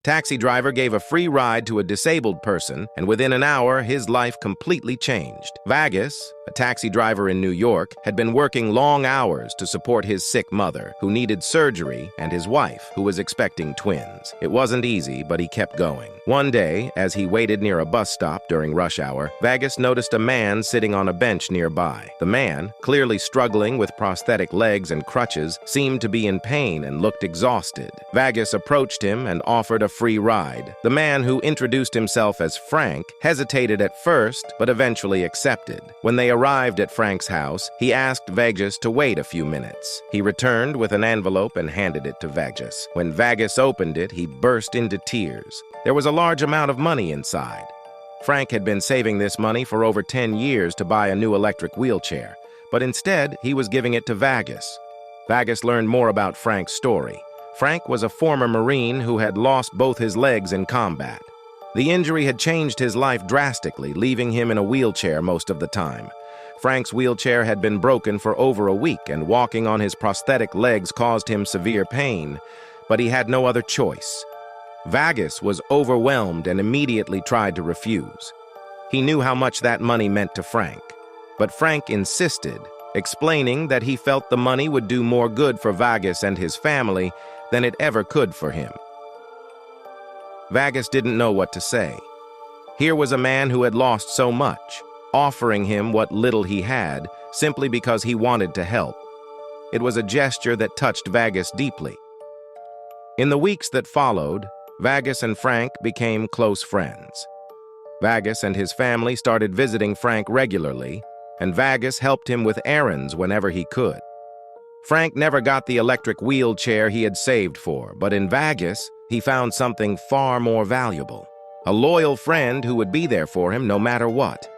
Taxi driver gave a free ride to a disabled person, and within an hour, his life completely changed. Vagus, a taxi driver in New York, had been working long hours to support his sick mother, who needed surgery, and his wife, who was expecting twins. It wasn't easy, but he kept going. One day, as he waited near a bus stop during rush hour, Vagus noticed a man sitting on a bench nearby. The man, clearly struggling with prosthetic legs and crutches, seemed to be in pain and looked exhausted. Vagus approached him and offered a free ride. The man, who introduced himself as Frank, hesitated at first, but eventually accepted. When they arrived at Frank's house, he asked Vagus to wait a few minutes. He returned with an envelope and handed it to Vagus. When Vagus opened it, he burst into tears. There was a large amount of money inside. Frank had been saving this money for over 10 years to buy a new electric wheelchair, but instead, he was giving it to Vagus. Vagus learned more about Frank's story. Frank was a former Marine who had lost both his legs in combat. The injury had changed his life drastically, leaving him in a wheelchair most of the time. Frank's wheelchair had been broken for over a week, and walking on his prosthetic legs caused him severe pain, but he had no other choice. Vagus was overwhelmed and immediately tried to refuse. He knew how much that money meant to Frank, but Frank insisted, explaining that he felt the money would do more good for Vagus and his family than it ever could for him. Vagus didn't know what to say. Here was a man who had lost so much, offering him what little he had simply because he wanted to help. It was a gesture that touched Vagus deeply. In the weeks that followed, Vagus and Frank became close friends. Vagus and his family started visiting Frank regularly, and Vagus helped him with errands whenever he could. Frank never got the electric wheelchair he had saved for, but in Vagus, he found something far more valuable: a loyal friend who would be there for him no matter what.